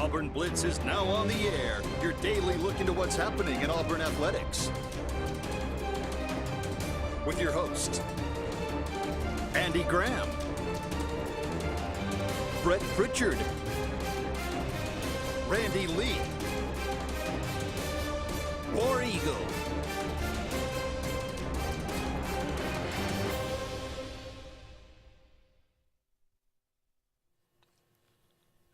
Auburn Blitz is now on the air. Your daily look into what's happening in Auburn Athletics. With your hosts, Andy Graham, Brett Pritchard, Randy Lee, War Eagle.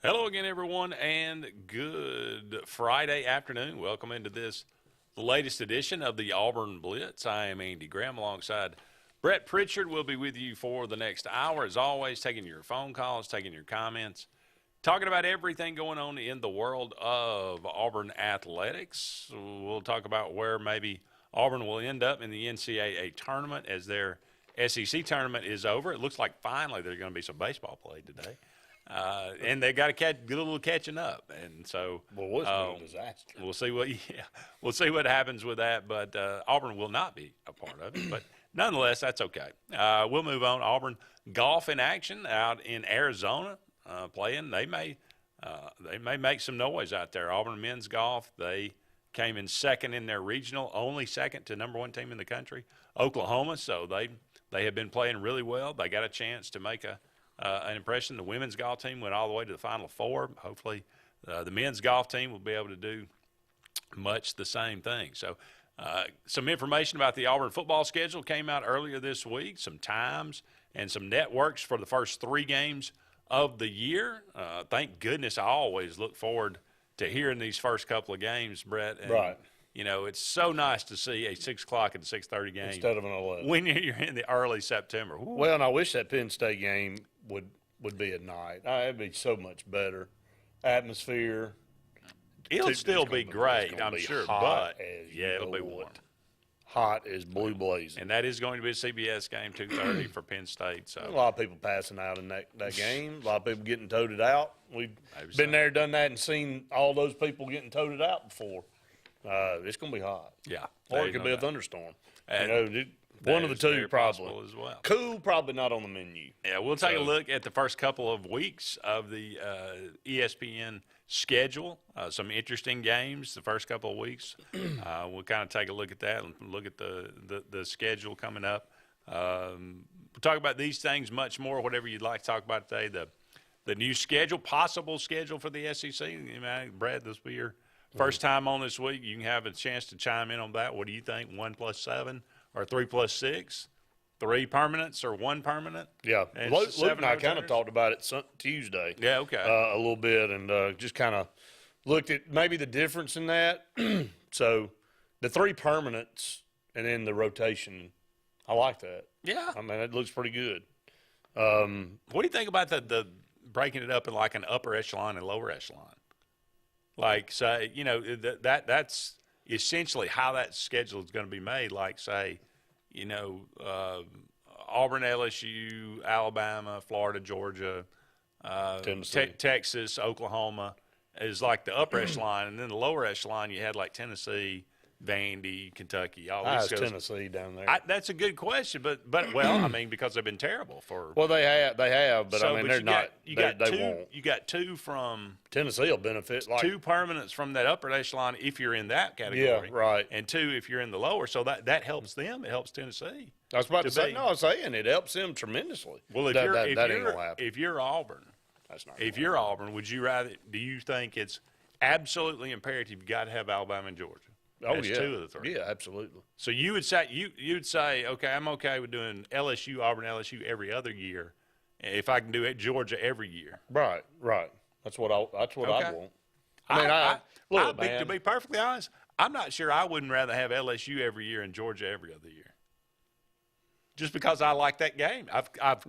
Hello again, everyone, and good Friday afternoon. Welcome into the latest edition of the Auburn Blitz. I am Andy Graham alongside Brett Pritchard. We'll be with you for the next hour, as always, taking your phone calls, taking your comments, talking about everything going on in the world of Auburn athletics. We'll talk about where maybe Auburn will end up in the NCAA tournament as their SEC tournament is over. It looks like finally there's going to be some baseball played today. And they got to do a little catching up, and so it's been a disaster. We'll see what happens with that. But Auburn will not be a part of it. But nonetheless, that's okay. We'll move on. Auburn golf in action out in Arizona, playing. They may make some noise out there. Auburn men's golf. They came in second in their regional, only second to number one team in the country, Oklahoma. So they have been playing really well. They got a chance to make an impression. The women's golf team went all the way to the Final Four. Hopefully the men's golf team will be able to do much the same thing. So some information about the Auburn football schedule came out earlier this week, some times and some networks for the first 3 games of the year. Thank goodness. I always look forward to hearing these first couple of games, Brett. And, right. You know, it's so nice to see a 6 o'clock and 6:30 game instead of an 11 when you're in the early September. Ooh. Well, and I wish that Penn State game would be at night. It'd be so much better atmosphere. It'll still be great, I'm sure, but it'll be warm. Hot as blue blazing. And that is going to be a CBS game, 2:30 for Penn State. So a lot of people passing out in that game. A lot of people getting toted out. We've been there, done that, and seen all those people getting toted out before. It's going to be hot. Yeah. Or it could be a thunderstorm. And one of the two probably. As well. Cool, probably not on the menu. Yeah, we'll take a look at the first couple of weeks of the ESPN schedule. Some interesting games the first couple of weeks. We'll kind of take a look at that and look at the schedule coming up. We'll talk about these things much more, whatever you'd like to talk about today. The new schedule, possible schedule for the SEC. Brad, this will be your first time on this week. You can have a chance to chime in on that. What do you think, 1 + 7 or 3 + 6? 3 permanents or 1 permanent? Yeah. Luke and I kind of talked about it Tuesday. Yeah, okay. A little bit, and just kind of looked at maybe the difference in that. So the 3 permanents and then the rotation, I like that. Yeah. I mean, it looks pretty good. What do you think about the breaking it up in like an upper echelon and lower echelon? Like, say, that's essentially how that schedule is going to be made. Like, say, Auburn, LSU, Alabama, Florida, Georgia, Texas, Oklahoma is like the upper echelon. And then the lower echelon, you had like Tennessee, Vandy, Kentucky. How's Tennessee down there? That's a good question, but well, I mean, because they've been terrible for. Well, they have, but so, I mean, they're not. They won't. You got 2 from Tennessee will benefit. 2 permanents from that upper echelon if you're in that category. Yeah, right. And 2 if you're in the lower. So that helps them. It helps Tennessee. I was about to say. No, I was saying it helps them tremendously. Well, if you're Auburn, that's not. If you're Auburn, would you rather? Do you think it's absolutely imperative you got to have Alabama and Georgia? Oh, That's yeah. 2 of the 3. Yeah, absolutely. So you would say you'd say, okay, I'm okay with doing LSU, Auburn, LSU every other year, if I can do it Georgia every year. Right. That's what I want. To be perfectly honest, I'm not sure I wouldn't rather have LSU every year and Georgia every other year. Just because I like that game. I like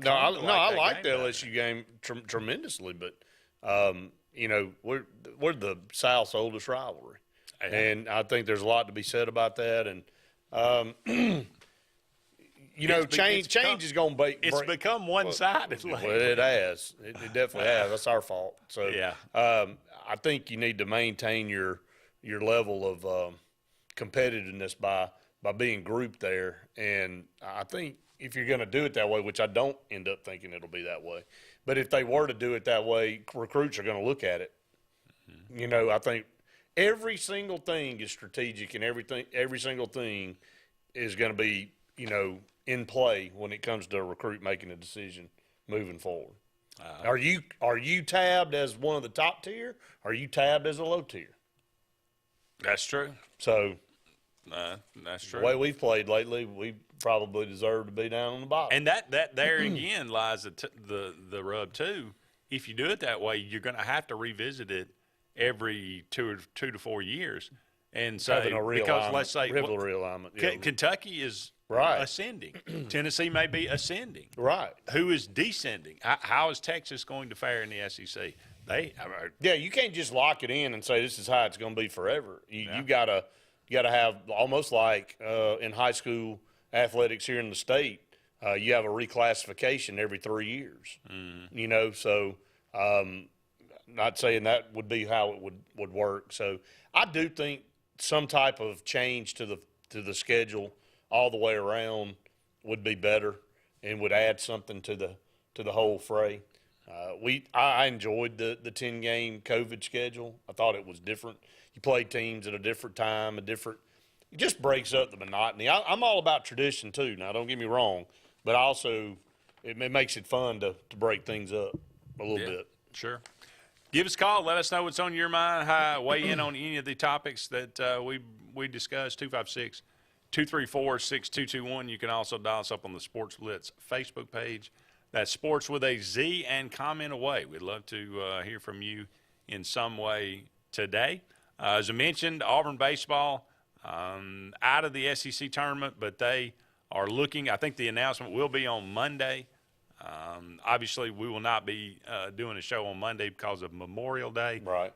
the LSU game tremendously, but we're the South's oldest rivalry. And I think there's a lot to be said about that. And, change is going to be – It's become one-sided. Well, it has. It definitely has. That's our fault. So, yeah. I think you need to maintain your level of competitiveness by being grouped there. And I think if you're going to do it that way, which I don't end up thinking it'll be that way, but if they were to do it that way, recruits are going to look at it You know, I think every single thing is strategic, and every single thing is going to be, you know, in play when it comes to a recruit making a decision moving forward. Are you tabbed as one of the top tier? Or are you tabbed as a low tier? That's true. So That's true. the way we've played lately, we probably deserve to be down on the bottom. And that there again lies the rub too. If you do it that way, you're going to have to revisit it every 2 to 4 years, and say Having a because let's say rivalry alignment. Yeah. Kentucky is Right. ascending, Tennessee may be ascending. Right. Who is descending? How is Texas going to fare in the SEC? Yeah, you can't just lock it in and say this is how it's going to be forever. You gotta have almost like in high school athletics here in the state. You have a reclassification every 3 years. You know, so not saying that would be how it would work. So I do think some type of change to the schedule all the way around would be better and would add something to the whole fray. I enjoyed the 10-game COVID schedule. I thought it was different. You played teams at a different time, it just breaks up the monotony. I'm all about tradition too. Now, don't get me wrong, but also it makes it fun to break things up a little bit. Sure. Give us a call. Let us know what's on your mind. Weigh in on any of the topics that we discussed. 256-234-6221. You can also dial us up on the Sports Blitz Facebook page. That's Sports with a Z, and comment away. We'd love to hear from you in some way today. As I mentioned, Auburn baseball out of the SEC tournament, but they are looking. I think the announcement will be on Monday. Obviously, we will not be doing a show on Monday because of Memorial Day. Right.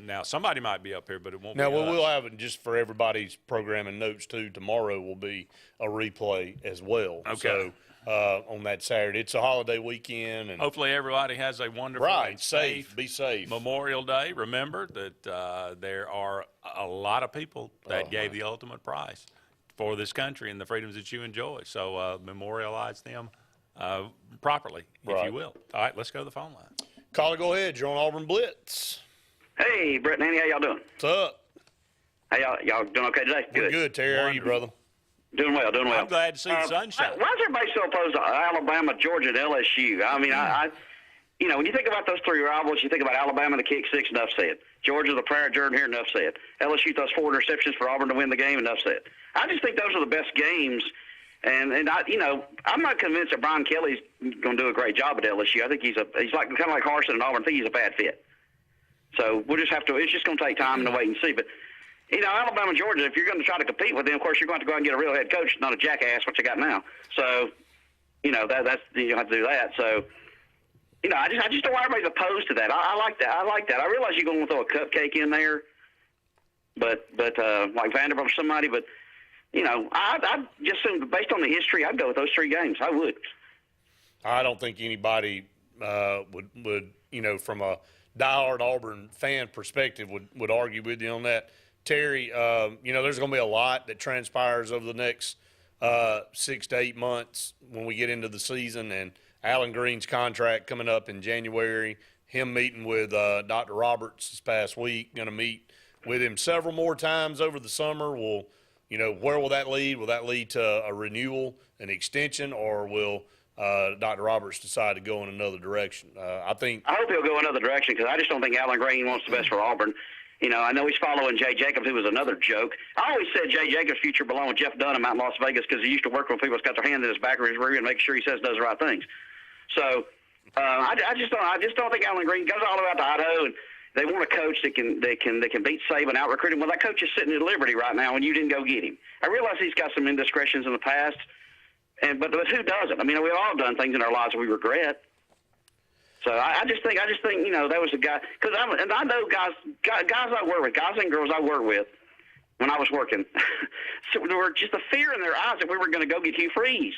Now, somebody might be up here, but it won't Now, be us. we'll have it just for everybody's programming notes, too. Tomorrow will be a replay as well. Okay. So, on that Saturday. It's a holiday weekend. And Hopefully everybody has a wonderful and safe Be safe. Memorial Day. Remember that there are a lot of people that gave the ultimate price for this country and the freedoms that you enjoy. So memorialize them properly, if you will. All right, let's go to the phone line. Caller, go ahead. You're on Auburn Blitz. Hey, Brett and Andy, how y'all doing? What's up? Hey, y'all doing okay today? We're good, Terry. How are you, brother? Doing well, doing well. I'm glad to see the sunshine. Why is everybody so opposed to Alabama, Georgia, and LSU? I mean, you know, when you think about those three rivals, you think about Alabama, the kick six, enough said. Georgia, the prayer journey here, enough said. LSU throws 4 interceptions for Auburn to win the game, enough said. I just think those are the best games. And you know, I'm not convinced that Brian Kelly's going to do a great job at LSU. I think he's like kind of like Harsin and Auburn. I think he's a bad fit. So we'll just have to. It's just going to take time and wait and see. But you know, Alabama, Georgia, if you're going to try to compete with them, of course, you're going to have to go out and get a real head coach, not a jackass, what you got now. So, you know, that's you have to do that. So, you know, I just don't want everybody opposed to that. I like that. I realize you're going to throw a cupcake in there, but like Vanderbilt or somebody. But, you know, I just assume, based on the history, I'd go with those 3 games. I would. I don't think anybody would, you know, from a diehard Auburn fan perspective would argue with you on that. Terry, you know, there's going to be a lot that transpires over the next 6 to 8 months when we get into the season, and Alan Green's contract coming up in January, him meeting with Dr. Roberts this past week, going to meet with him several more times over the summer. You know, where will that lead? Will that lead to a renewal, an extension, or will Dr. Roberts decide to go in another direction? I hope he'll go another direction, because I just don't think Alan Green wants the best for Auburn. You know, I know he's following Jay Jacobs, who was another joke. I always said Jay Jacobs' future belonged with Jeff Dunham out in Las Vegas, because he used to work with people that's got their hand in his back or his rear and make sure he does the right things. So I just don't think Alan Green goes all the way out to Idaho, and they want a coach that can beat Saban, out recruit him. Well, that coach is sitting at Liberty right now, and you didn't go get him. I realize he's got some indiscretions in the past, but who doesn't? I mean, we've all done things in our lives that we regret. So I just think, you know, that was a guy, because I know guys I work with, guys and girls I work with when I was working, so there were just a fear in their eyes that we were going to go get Hugh Freeze.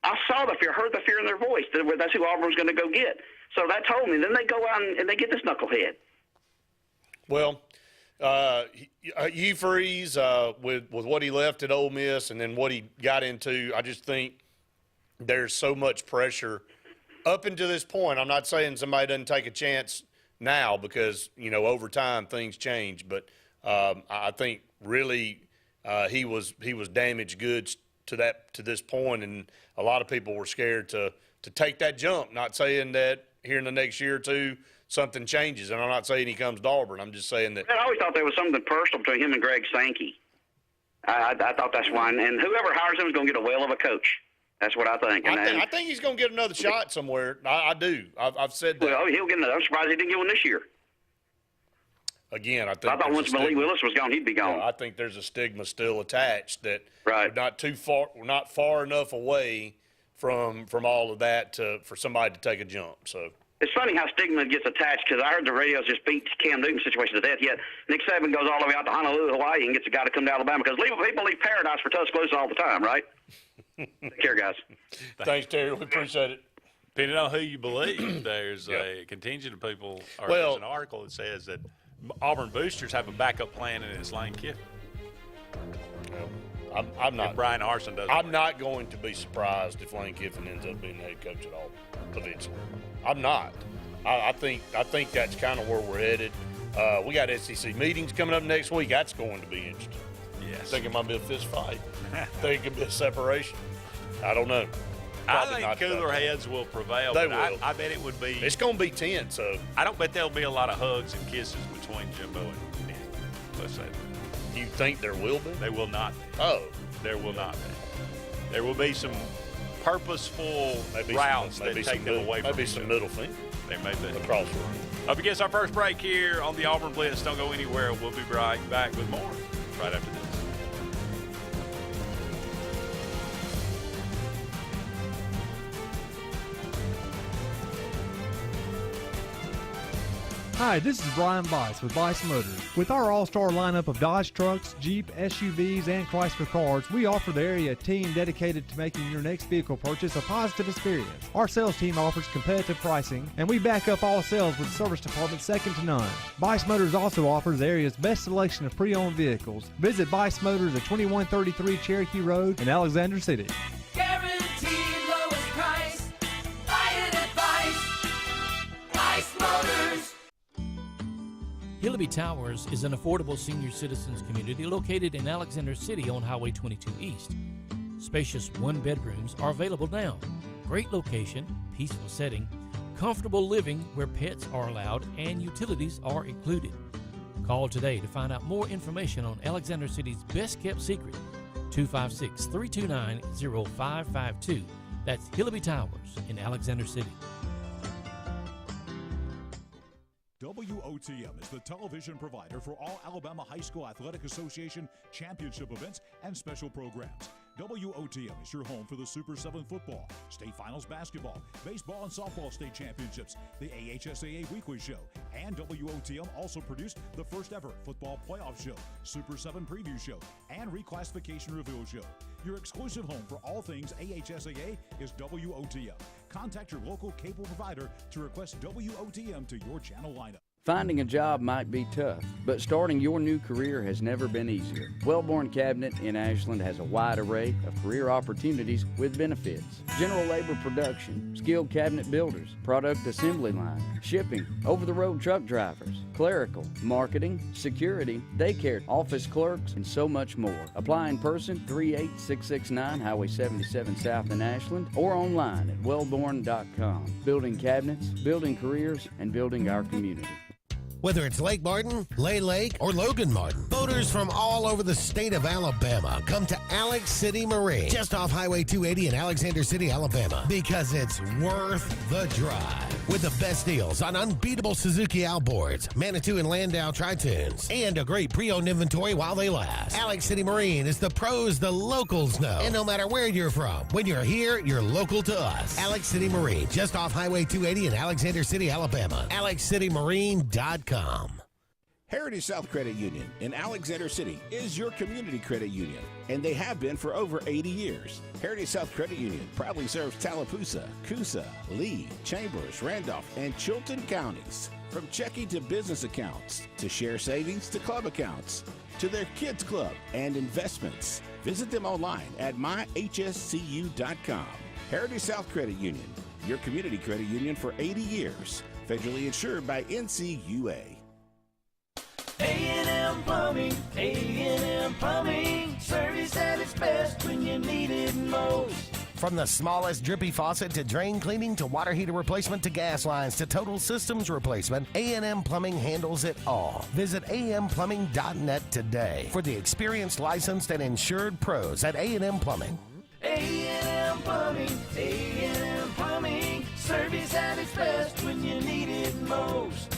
I saw the fear, heard the fear in their voice. That's who Auburn was going to go get. So that told me. Then they go out and they get this knucklehead. Well, Hugh Freeze, with what he left at Ole Miss and then what he got into, I just think there's so much pressure up until this point. I'm not saying somebody doesn't take a chance now because, over time things change. But I think really he was damaged goods to this point, and a lot of people were scared to take that jump. Not saying that here in the next year or two something changes, and I'm not saying he comes to Auburn. I'm just saying that. I always thought there was something personal between him and Greg Sankey. I thought that's why, and whoever hires him is going to get a whale of a coach. That's what I think. I think he's going to get another shot somewhere. I do. I've said that. Well, he'll get another. I'm surprised he didn't get one this year. Again, I thought once Malik Willis was gone, he'd be gone. I think there's a stigma still attached that right. we're not far enough away from all of that for somebody to take a jump. So it's funny how stigma gets attached, because I heard the radios just beat Cam Newton's situation to death. Yet Nick Saban goes all the way out to Honolulu, Hawaii, and gets a guy to come to Alabama, because people leave paradise for Tuscaloosa all the time, right? Take care, guys. Thanks, Terry. We appreciate it. Depending on who you believe, there's a contingent of people, or there's an article that says that Auburn boosters have a backup plan, and it's Lane Kiffin. I'm not. And Brian Harsin doesn't. I'm not going to be surprised if Lane Kiffin ends up being the head coach at Auburn eventually. I'm not. I think that's kind of where we're headed. We got SEC meetings coming up next week. That's going to be interesting. Yes. I think it might be a fist fight. I think it could be a separation. I don't know. Probably I think cooler heads will prevail. They but will. I bet it would be. It's going to be tense. So I don't bet there'll be a lot of hugs and kisses between Jimbo and me. Let's say that. You think there will be? They will not be. Oh. There will not be. There will be some purposeful routes that take them away from maybe some middle finger. They may be. Across the room. Up against our first break here on the Auburn Blitz. Don't go anywhere. We'll be right back with more right after this. Hi, this is Brian Bice with Bice Motors. With our all-star lineup of Dodge trucks, Jeep, SUVs, and Chrysler cars, we offer the area team dedicated to making your next vehicle purchase a positive experience. Our sales team offers competitive pricing, and we back up all sales with service department second to none. Bice Motors also offers the area's best selection of pre-owned vehicles. Visit Bice Motors at 2133 Cherokee Road in Alexander City. Guaranteed lowest price. Buy it at Bice Motors. Hilleby Towers is an affordable senior citizens community located in Alexander City on Highway 22 East. Spacious one-bedrooms are available now. Great location, peaceful setting, comfortable living where pets are allowed and utilities are included. Call today to find out more information on Alexander City's best-kept secret, 256-329-0552. That's Hilleby Towers in Alexander City. WOTM is the television provider for all Alabama High School Athletic Association championship events and special programs. WOTM is your home for the Super 7 football, state finals basketball, baseball and softball state championships, the AHSAA weekly show, and WOTM also produced the first ever football playoff show, Super 7 preview show, and reclassification reveal show. Your exclusive home for all things AHSAA is WOTM. Contact your local cable provider to request WOTM to your channel lineup. Finding a job might be tough, but starting your new career has never been easier. Wellborn Cabinet in Ashland has a wide array of career opportunities with benefits. General labor production, skilled cabinet builders, product assembly line, shipping, over-the-road truck drivers, clerical, marketing, security, daycare, office clerks, and so much more. Apply in person, 38669 Highway 77 South in Ashland, or online at wellborn.com. Building cabinets, building careers, and building our community. Whether it's Lake Martin, Lay Lake, or Logan Martin, boaters from all over the state of Alabama come to Alex City Marine, just off Highway 280 in Alexander City, Alabama, because it's worth the drive. With the best deals on unbeatable Suzuki outboards, Manitou and Landau Tritoons, and a great pre-owned inventory while they last. Alex City Marine is the pros the locals know. And no matter where you're from, when you're here, you're local to us. Alex City Marine, just off Highway 280 in Alexander City, Alabama. AlexCityMarine.com. Heritage South Credit Union in Alexander City is your community credit union, and they have been for over 80 years. Heritage South Credit Union proudly serves Tallapoosa, Coosa, Lee, Chambers, Randolph, and Chilton counties. From checking to business accounts, to share savings to club accounts, to their kids club and investments. Visit them online at myhscu.com. Heritage South Credit Union, your community credit union for 80 years. Federally insured by NCUA. A&M Plumbing, A&M Plumbing, service at its best when you need it most. From the smallest drippy faucet to drain cleaning to water heater replacement to gas lines to total systems replacement, A&M Plumbing handles it all. Visit amplumbing.net today for the experienced, licensed, and insured pros at A&M Plumbing. A&M Plumbing, A&M Plumbing, service at its best when you need it most.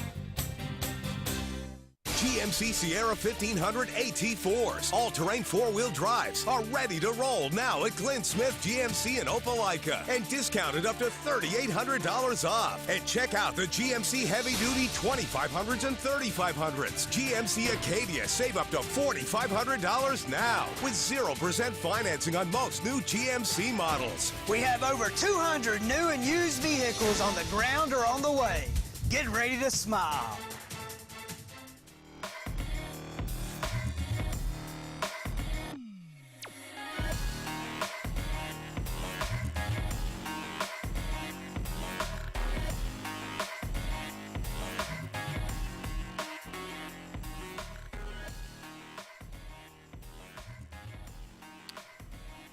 GMC Sierra 1500 AT4s, all-terrain four-wheel drives, are ready to roll now at Glenn Smith GMC in Opelika and discounted up to $3,800 off. And check out the GMC heavy-duty 2500s and 3500s. GMC Acadia, save up to $4,500 now with 0% financing on most new GMC models. We have over 200 new and used vehicles on the ground or on the way. Get ready to smile.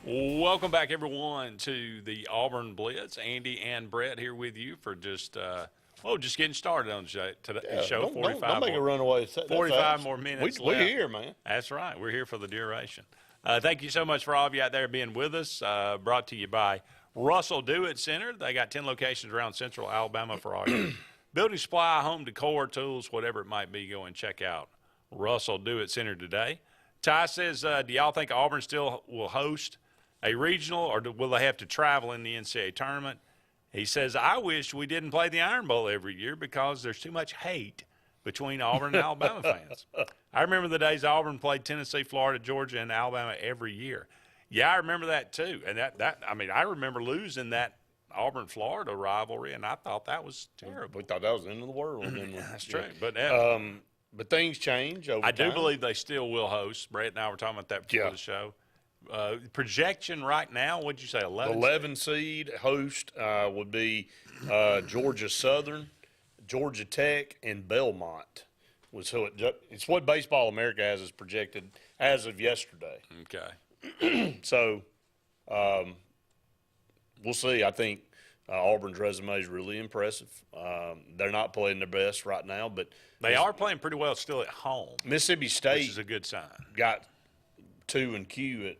Welcome back, everyone, to the Auburn Blitz. Andy and Brett here with you for just getting started on today's show. Don't make a runaway. 45 more minutes left. We're here, man. That's right. We're here for the duration. Thank you so much for all of you out there being with us. Brought to you by Russell Dewitt Center. They got 10 locations around Central Alabama for all your building supply, home decor, tools, whatever it might be. Go and check out Russell Dewitt Center today. Ty says, do y'all think Auburn still will host a regional, or will they have to travel in the NCAA tournament? He says, I wish we didn't play the Iron Bowl every year because there's too much hate between Auburn and Alabama fans. I remember the days Auburn played Tennessee, Florida, Georgia, and Alabama every year. Yeah, I remember that too. And I remember losing that Auburn-Florida rivalry, and I thought that was terrible. We thought that was the end of the world, didn't we? That's true. But things change over time. I do believe they still will host. Brett and I were talking about that before the show. Projection right now, what'd you say, 11? 11 seed host would be Georgia Southern, Georgia Tech, and Belmont. It's what Baseball America has as projected as of yesterday. Okay. So we'll see. I think Auburn's resume is really impressive. They're not playing their best right now, but they are playing pretty well still at home. Mississippi State, which is a good sign, got 2 and Q at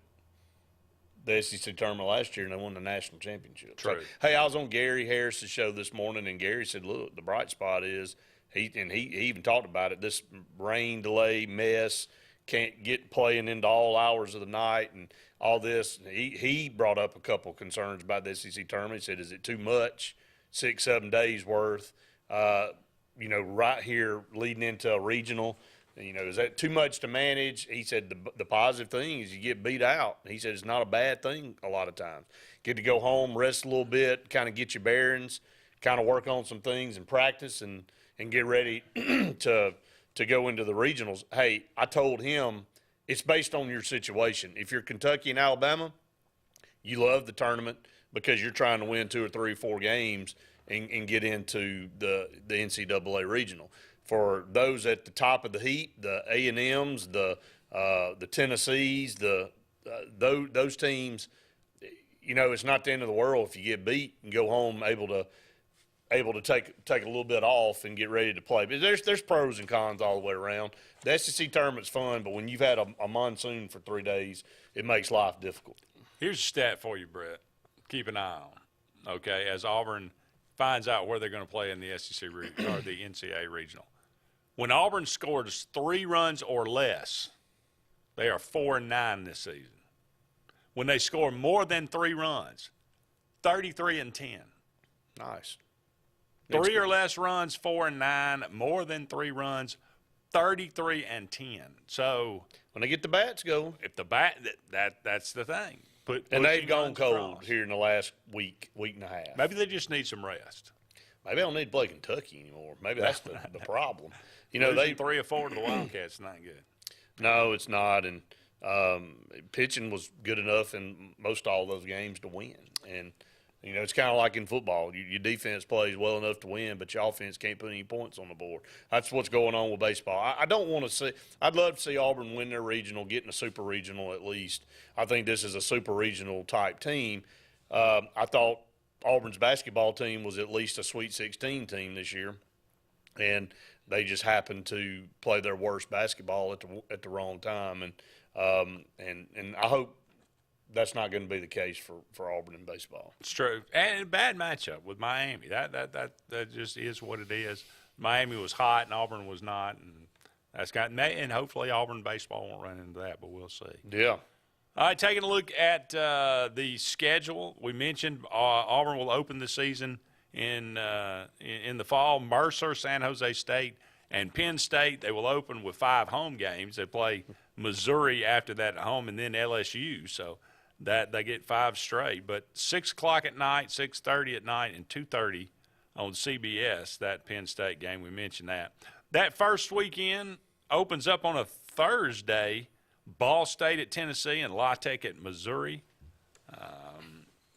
the SEC tournament last year, and they won the national championship. True. So, hey, I was on Gary Harris's show this morning, and Gary said, look, the bright spot is, he even talked about it, this rain delay mess, can't get playing into all hours of the night and all this. He brought up a couple concerns about the SEC tournament. He said, is it too much, 6-7 days worth, right here leading into a regional? Is that too much to manage? He said the positive thing is you get beat out. He said it's not a bad thing a lot of times. Get to go home, rest a little bit, kind of get your bearings, kind of work on some things and practice and get ready to go into the regionals. Hey, I told him it's based on your situation. If you're Kentucky and Alabama, you love the tournament because you're trying to win 2 or 3 or 4 games and get into the NCAA regional. For those at the top of the heap, the A&Ms, the Tennessees, those teams, it's not the end of the world if you get beat and go home able to take a little bit off and get ready to play. But there's pros and cons all the way around. The SEC tournament's fun, but when you've had a monsoon for 3 days, it makes life difficult. Here's a stat for you, Brett. Keep an eye on, okay, as Auburn finds out where they're going to play in the SEC or the NCAA regional. When Auburn scores 3 runs or less, they are 4-9 this season. When they score more than 3 runs, 33-10. Nice. 3 or less runs, 4-9. More than 3 runs, 33-10. So when they get the bats going, if the that's the thing. And they've gone cold here in the last week and a half. Maybe they just need some rest. Maybe they don't need to play Kentucky anymore. Maybe that's the problem. Losing 3 or 4 to the Wildcats is not good. No, it's not. And pitching was good enough in most all those games to win. And You know, it's kind of like in football. Your defense plays well enough to win, but your offense can't put any points on the board. That's what's going on with baseball. I don't want to see – I'd love to see Auburn win their regional, get in a super regional at least. I think this is a super regional type team. I thought Auburn's basketball team was at least a Sweet 16 team this year, and they just happened to play their worst basketball at the wrong time. And I hope – that's not going to be the case for Auburn in baseball. It's true. And a bad matchup with Miami. That just is what it is. Miami was hot and Auburn was not, and and hopefully Auburn baseball won't run into that, but we'll see. Yeah. All right, taking a look at the schedule. We mentioned Auburn will open the season in the fall. Mercer, San Jose State, and Penn State, they will open with 5 home games. They play Missouri after that at home and then LSU. So that they get 5 straight. But 6 o'clock at night, 6:30 at night, and 2:30 on CBS, that Penn State game. We mentioned that. That first weekend opens up on a Thursday. Ball State at Tennessee and La Tech at Missouri.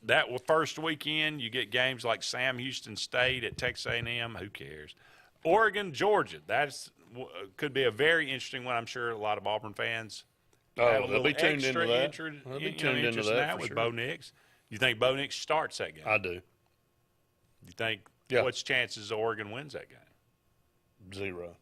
That first weekend, you get games like Sam Houston State at Texas A&M. Who cares? Oregon, Georgia. That's could be a very interesting one. I'm sure a lot of Auburn fans they'll be tuned into that. They'll be tuned into that with Bo Nix. You think Bo Nix starts that game? I do. You think what's chances Oregon wins that game? 0.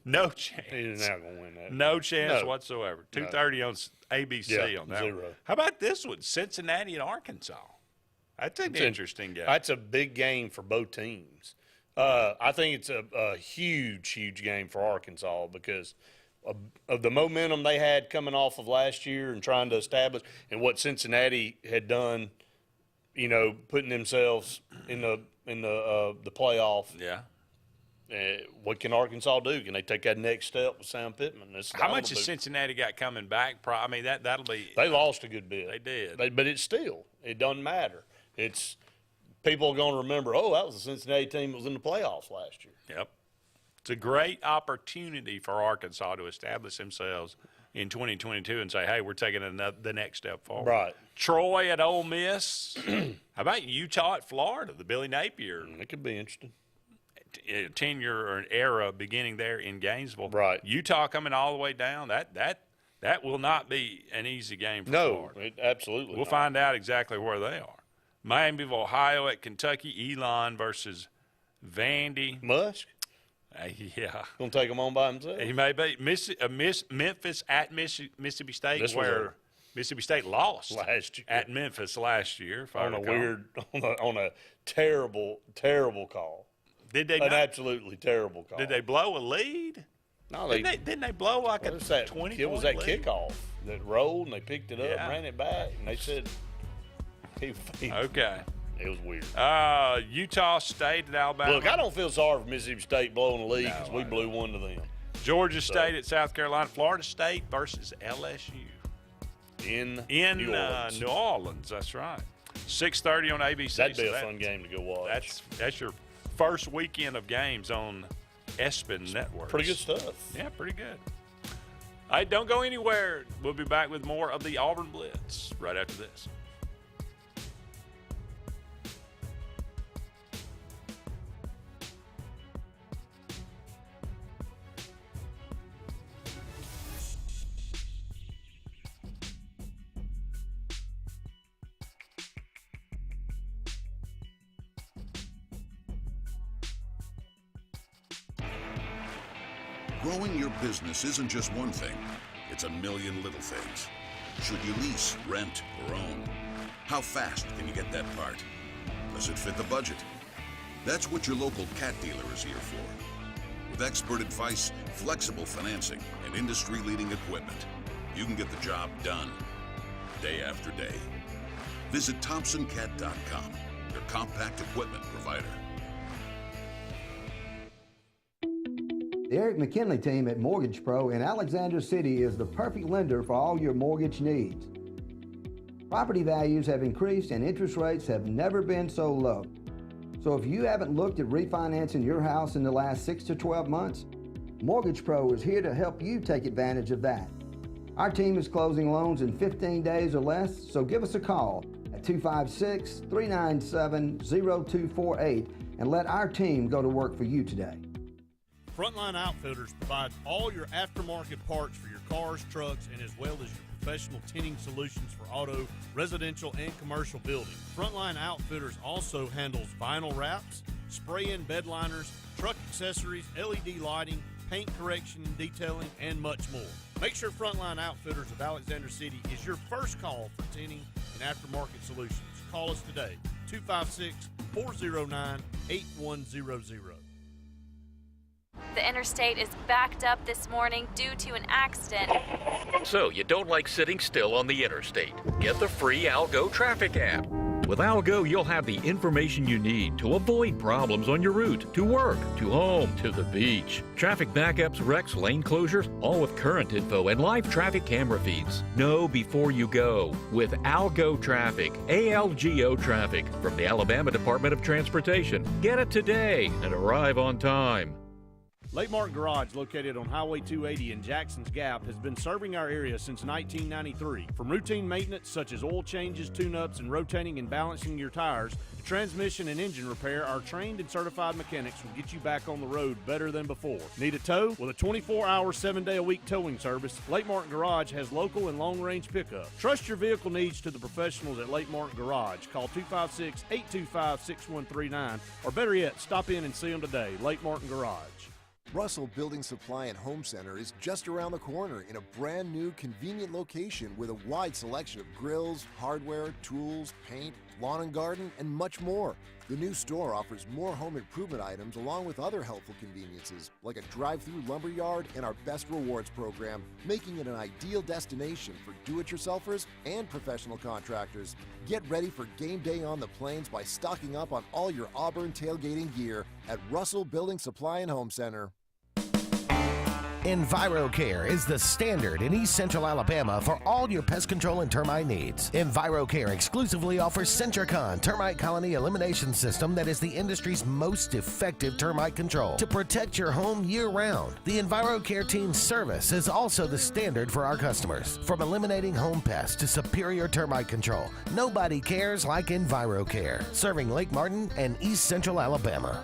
No chance. He's not going to win that. No chance whatsoever. 2:30 on ABC on that 0. one. How about this one? Cincinnati and Arkansas. That's an interesting game. That's a big game for both teams. I think it's a huge, huge game for Arkansas because of the momentum they had coming off of last year and trying to establish, and what Cincinnati had done, you know, putting themselves in the playoff. Yeah. What can Arkansas do? Can they take that next step with Sam Pittman? How much has Cincinnati got coming back? I mean, that'll be. They lost a good bit. They did. But it doesn't matter. It's people are going to remember. Oh, that was the Cincinnati team that was in the playoffs last year. Yep. It's a great opportunity for Arkansas to establish themselves in 2022 and say, hey, we're taking the next step forward. Right. Troy at Ole Miss. How about Utah at Florida, the Billy Napier? It could be interesting. Tenure or an era beginning there in Gainesville. Right. Utah coming all the way down. That will not be an easy game for Florida. No, absolutely We'll find out exactly where they are. Miami of Ohio at Kentucky. Elon versus Vandy. Musk? Yeah. Going to take him on by himself? He may be. Memphis at Mississippi State, where Mississippi State lost last year at Memphis last year. On a terrible, terrible call. Did they? An absolutely terrible call. Did they blow a lead? No, didn't they blow like a 20-point It was that lead? kickoff that rolled, and they picked it up, ran it back, and they said okay. It was weird. Utah State at Alabama. Look, I don't feel sorry for Mississippi State blowing the lead because we blew one to them. Georgia State at South Carolina. Florida State versus LSU. In New Orleans. That's right. 6:30 on ABC. That'd be a fun game to go watch. That's your first weekend of games on ESPN Network. Pretty good stuff. Yeah, pretty good. All right, don't go anywhere. We'll be back with more of the Auburn Blitz right after this. Growing your business isn't just one thing, it's a million little things. Should you lease, rent, or own? How fast can you get that part? Does it fit the budget? That's what your local cat dealer is here for. With expert advice, flexible financing, and industry-leading equipment, you can get the job done, day after day. Visit ThompsonCat.com, your compact equipment provider. The Eric McKinley team at Mortgage Pro in Alexander City is the perfect lender for all your mortgage needs. Property values have increased and interest rates have never been so low. So if you haven't looked at refinancing your house in the last 6 to 12 months, Mortgage Pro is here to help you take advantage of that. Our team is closing loans in 15 days or less, so give us a call at 256-397-0248 and let our team go to work for you today. Frontline Outfitters provides all your aftermarket parts for your cars, trucks, and as well as your professional tinting solutions for auto, residential, and commercial buildings. Frontline Outfitters also handles vinyl wraps, spray-in bed liners, truck accessories, LED lighting, paint correction and detailing, and much more. Make sure Frontline Outfitters of Alexander City is your first call for tinting and aftermarket solutions. Call us today, 256-409-8100. The interstate is backed up this morning due to an accident. So you don't like sitting still on the interstate? Get the free Algo traffic app. With Algo, you'll have the information you need to avoid problems on your route, to work, to home, to the beach. Traffic backups, wrecks, lane closures, all with current info and live traffic camera feeds. Know before you go with Algo Traffic, ALGO Traffic from the Alabama Department of Transportation. Get it today and arrive on time. Lake Martin Garage, located on Highway 280 in Jackson's Gap, has been serving our area since 1993. From routine maintenance such as oil changes, tune-ups, and rotating and balancing your tires, to transmission and engine repair, our trained and certified mechanics will get you back on the road better than before. Need a tow? With a 24-hour, 7-day-a-week towing service, Lake Martin Garage has local and long-range pickup. Trust your vehicle needs to the professionals at Lake Martin Garage. Call 256-825-6139, or better yet, stop in and see them today. Lake Martin Garage. Russell Building Supply and Home Center is just around the corner in a brand new convenient location with a wide selection of grills, hardware, tools, paint, lawn and garden, and much more. The new store offers more home improvement items along with other helpful conveniences like a drive-through lumber yard and our Best Rewards program, making it an ideal destination for do-it-yourselfers and professional contractors. Get ready for game day on the plains by stocking up on all your Auburn tailgating gear at Russell Building Supply and Home Center. EnviroCare is the standard in East Central Alabama for all your pest control and termite needs. EnviroCare exclusively offers Centricon termite colony elimination system that is the industry's most effective termite control to protect your home year-round. The EnviroCare team's service is also the standard for our customers. From eliminating home pests to superior termite control, nobody cares like EnviroCare, serving Lake Martin and East Central Alabama.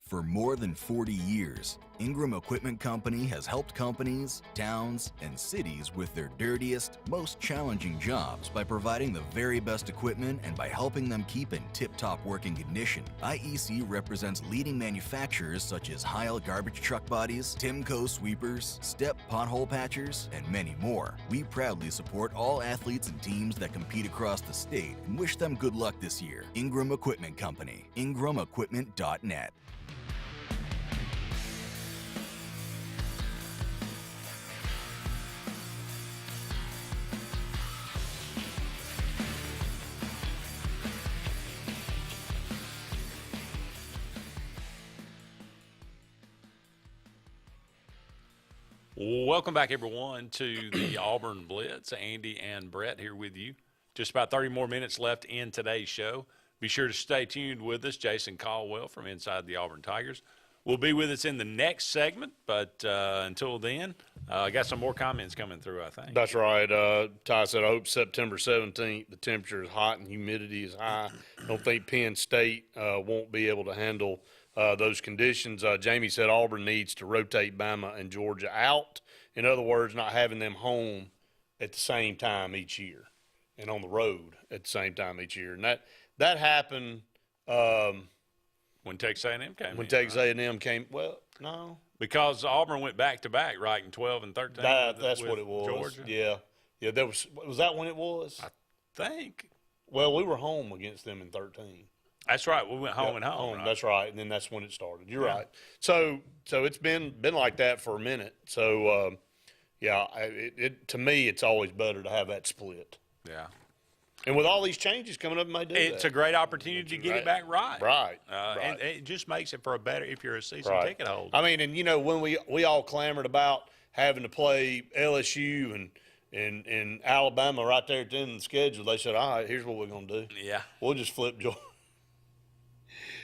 For more than 40 years, Ingram Equipment Company has helped companies, towns, and cities with their dirtiest, most challenging jobs by providing the very best equipment and by helping them keep in tip-top working condition. IEC represents leading manufacturers such as Heil garbage truck bodies, Timco sweepers, Step pothole patchers, and many more. We proudly support all athletes and teams that compete across the state and wish them good luck this year. Ingram Equipment Company, ingramequipment.net. Welcome back, everyone, to the Auburn Blitz. Andy and Brett here with you. Just about 30 more minutes left in today's show. Be sure to stay tuned with us. Jason Caldwell from Inside the Auburn Tigers will be with us in the next segment. But until then, I got some more comments coming through, I think. That's right. Ty said, I hope September 17th, the temperature is hot and humidity is high. I don't think Penn State won't be able to handle those conditions. Jamie said Auburn needs to rotate Bama and Georgia out. In other words, not having them home at the same time each year and on the road at the same time each year. And that happened when Texas A&M came. When Texas A&M came, well, no. Because Auburn went back-to-back, right, in 12 and 13. That's what it was. Georgia. Yeah. Yeah, was that when it was? I think. Well, we were home against them in 13. That's right. We went home and home. Right? That's right. And then that's when it started. You're right. So it's been like that for a minute. So, to me, it's always better to have that split. Yeah. And with all these changes coming up, it may do it's a great opportunity to get it back right. Right. And it just makes it for a better, if you're a season ticket holder. I mean, and, when we all clamored about having to play LSU and Alabama right there at the end of the schedule, they said, all right, here's what we're going to do. Yeah. We'll just flip Georgia.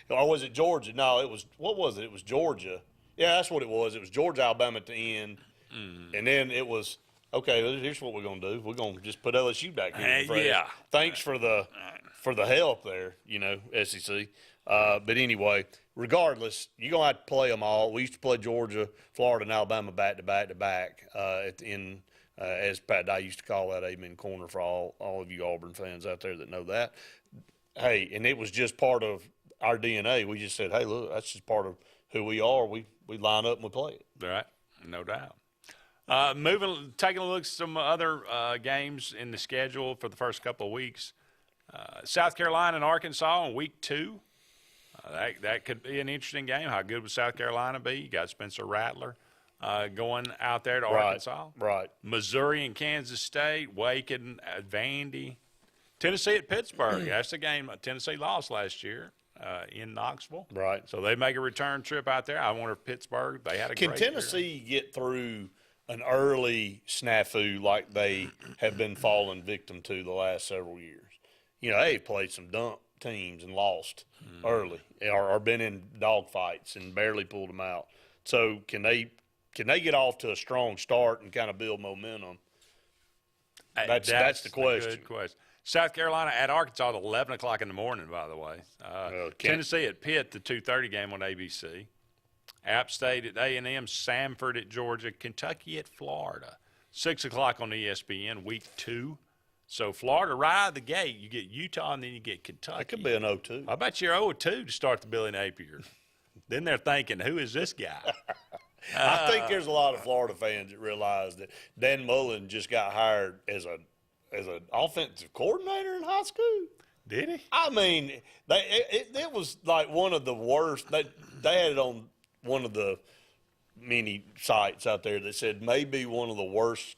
Or was it Georgia? No, it was – what was it? It was Georgia. Yeah, that's what it was. It was Georgia, Alabama at the end. And then it was Okay, well, here's what we're going to do. We're going to just put LSU back here. Yeah. Thanks for the help there, SEC. But anyway, regardless, you're going to have to play them all. We used to play Georgia, Florida, and Alabama back to back to back as Pat Dye used to call that amen corner for all of you Auburn fans out there that know that. Hey, and it was just part of our DNA. We just said, hey, look, that's just part of who we are. We line up and we play it. Right, no doubt. Taking a look at some other games in the schedule for the first couple of weeks. South Carolina and Arkansas in week 2. That could be an interesting game. How good would South Carolina be? You got Spencer Rattler going out there to Arkansas. Right. Missouri and Kansas State, Wake and Vandy. Tennessee at Pittsburgh. That's the game Tennessee lost last year in Knoxville. Right. So they make a return trip out there. I wonder if Pittsburgh, they had a great year. Can Tennessee get through an early snafu like they have been falling victim to the last several years? They've played some dump teams and lost early or been in dogfights and barely pulled them out. So can they get off to a strong start and kind of build momentum? That's the question. Good question. South Carolina at Arkansas at 11 o'clock in the morning, by the way. Tennessee at Pitt, the 2:30 game on ABC. App State at A&M, Samford at Georgia, Kentucky at Florida. 6 o'clock on ESPN, week 2. So Florida right out of the gate, you get Utah and then you get Kentucky. That could be an 0-2. I bet you're 0-2 to start the Billy Napier. Then they're thinking, who is this guy? I think there's a lot of Florida fans that realize that Dan Mullen just got hired as an offensive coordinator in high school. Did he? I mean, it was like one of the worst. They had it on one of the many sites out there that said maybe one of the worst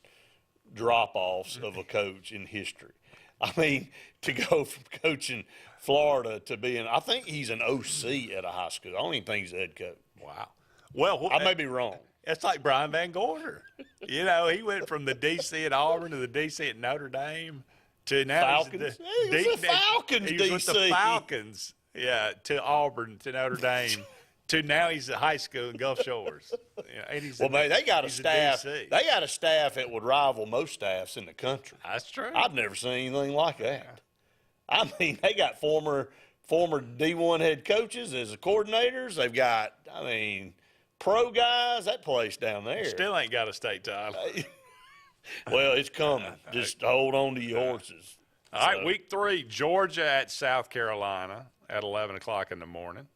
drop-offs of a coach in history. I mean, to go from coaching Florida to being, I think he's an OC at a high school. I don't even think he's a head coach. Wow. Well, I may be wrong. It's like Brian Van Gorder. He went from the D.C. at Auburn to the D.C. at Notre Dame to now Falcons. He was the Falcons he was with the D.C. Falcons, to Auburn to Notre Dame to now he's at high school in Gulf Shores. Man, they got a staff. They got a staff that would rival most staffs in the country. That's true. I've never seen anything like that. I mean, they got former D1 head coaches as coordinators. They've got, pro guys. That place down there still ain't got a state title. Well, it's coming. Just hold on to your horses. All right, week 3, Georgia at South Carolina at 11 o'clock in the morning.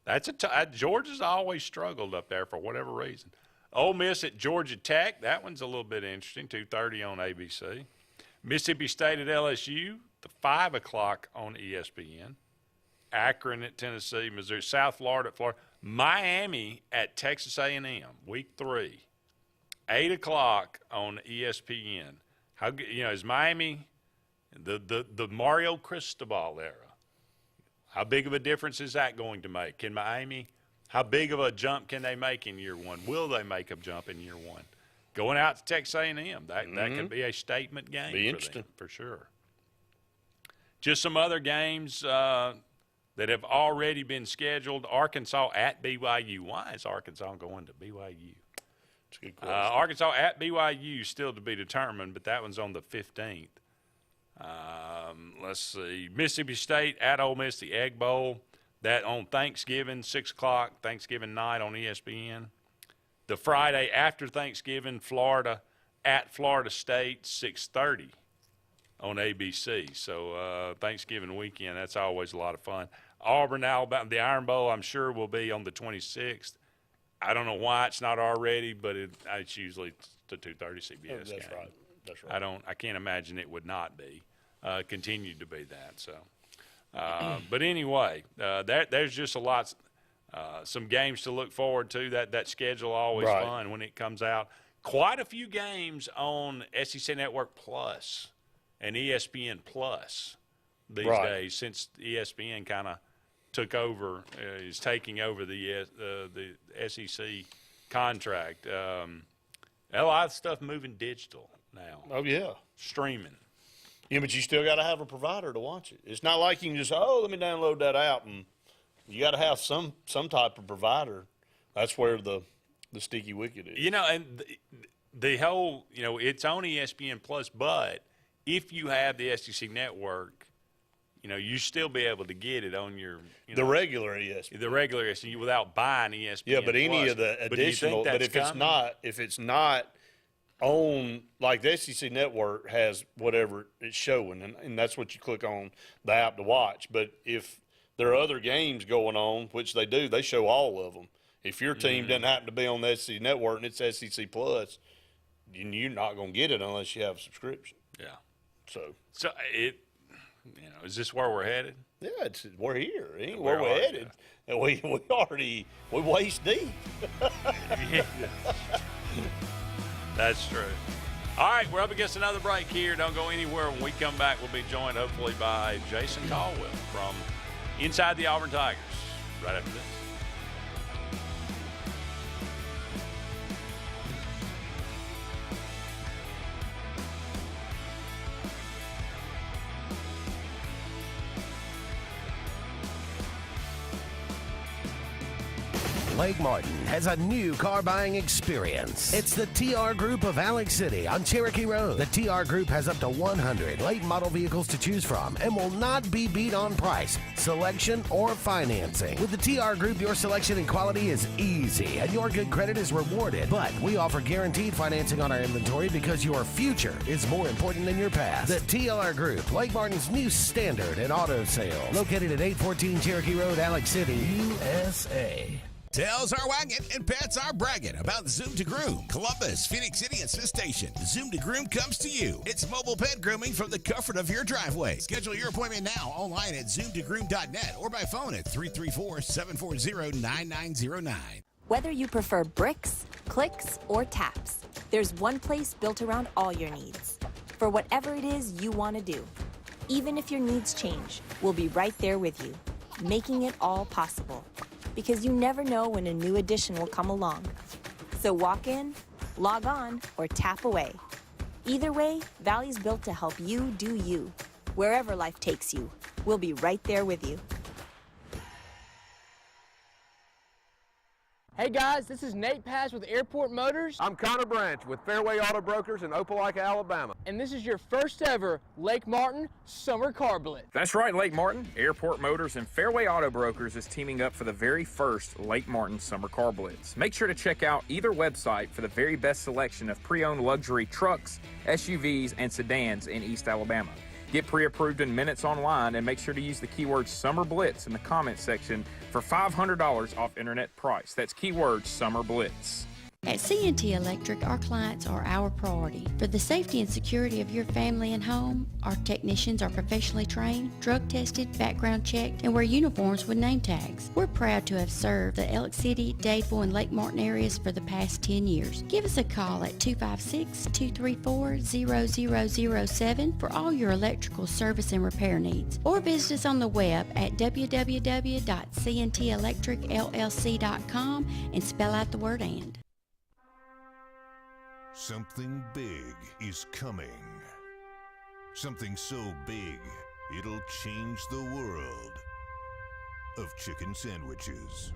That's Georgia's always struggled up there for whatever reason. Ole Miss at Georgia Tech. That one's a little bit interesting. 2:30 on ABC. Mississippi State at LSU. The 5 o'clock on ESPN. Akron at Tennessee, Missouri. South Florida at Florida. Miami at Texas A&M. Week 3. 8 o'clock on ESPN. How is Miami the Mario Cristobal era? How big of a difference is that going to make? Can Miami, how big of a jump can they make in year 1? Will they make a jump in year 1? Going out to Texas A&M, that could be a statement game. Be interesting. Them, for sure. Just some other games that have already been scheduled. Arkansas at BYU. Why is Arkansas going to BYU? That's a good question. Arkansas at BYU still to be determined, but that one's on the 15th. Let's see. Mississippi State at Ole Miss, the Egg Bowl. That on Thanksgiving, 6 o'clock, Thanksgiving night on ESPN. The Friday after Thanksgiving, Florida at Florida State, 6:30 on ABC. So Thanksgiving weekend, that's always a lot of fun. Auburn, Alabama, the Iron Bowl, I'm sure will be on the 26th. I don't know why it's not already, but it's usually the 2:30 CBS That's game. right. That's right. I can't imagine it would not be. Continued to be that. So, but anyway, there's just a lot, some games to look forward to. That schedule always fun when it comes out. Quite a few games on SEC Network Plus and ESPN Plus these days since ESPN kind of took over, is taking over the SEC contract. A lot of stuff moving digital now. Oh, yeah. Streaming. Yeah, but you still got to have a provider to watch it. It's not like you can just, let me download that app. And you got to have some type of provider. That's where the sticky wicket is. And the whole, it's on ESPN Plus, but if you have the SEC network, you still be able to get it on your the regular ESPN. The regular ESPN without buying ESPN. Yeah, but any Plus. of the additional, but if it's not on, like the SEC network has whatever it's showing, and that's what you click on the app to watch. But if there are other games going on, which they do, they show all of them. If your team doesn't happen to be on the SEC network and it's SEC Plus, you're not going to get it unless you have a subscription. Yeah. So it, is this where we're headed? Yeah, we're here. Ain't where we're headed. And we waist deep. That's true. All right, we're up against another break here. Don't go anywhere. When we come back, we'll be joined hopefully by Jason Caldwell from Inside the Auburn Tigers right after this. Lake Martin has a new car buying experience. It's the TR Group of Alex City on Cherokee Road. The TR Group has up to 100 late model vehicles to choose from and will not be beat on price, selection, or financing. With the TR Group, your selection and quality is easy and your good credit is rewarded. But we offer guaranteed financing on our inventory because your future is more important than your past. The TR Group, Lake Martin's new standard in auto sales. Located at 814 Cherokee Road, Alex City, USA. Tails are wagging and pets are bragging about Zoom to Groom. Columbus, Phoenix City, and Smith Station. Zoom to Groom comes to you. It's mobile pet grooming from the comfort of your driveway. Schedule your appointment now online at zoomtogroom.net or by phone at 334-740-9909. Whether you prefer bricks, clicks, or taps, there's one place built around all your needs. For whatever it is you want to do. Even if your needs change, we'll be right there with you, making it all possible. Because you never know when a new addition will come along. So walk in, log on, or tap away. Either way, Valley's built to help you do you. Wherever life takes you, we'll be right there with you. Hey guys, this is Nate Paz with Airport Motors. I'm Connor Branch with Fairway Auto Brokers in Opelika, Alabama. And this is your first ever Lake Martin Summer Car Blitz. That's right, Lake Martin. Airport Motors and Fairway Auto Brokers is teaming up for the very first Lake Martin Summer Car Blitz. Make sure to check out either website for the very best selection of pre-owned luxury trucks, SUVs, and sedans in East Alabama. Get pre-approved in minutes online and make sure to use the keyword Summer Blitz in the comments section for $500 off internet price. That's keyword Summer Blitz. At C&T Electric, our clients are our priority. For the safety and security of your family and home, our technicians are professionally trained, drug tested, background checked, and wear uniforms with name tags. We're proud to have served the Elk City, Dadeville, and Lake Martin areas for the past 10 years. Give us a call at 256-234-0007 for all your electrical service and repair needs. Or visit us on the web at www.cntelectricllc.com and spell out the word "and." Something big is coming. Something so big, it'll change the world of chicken sandwiches.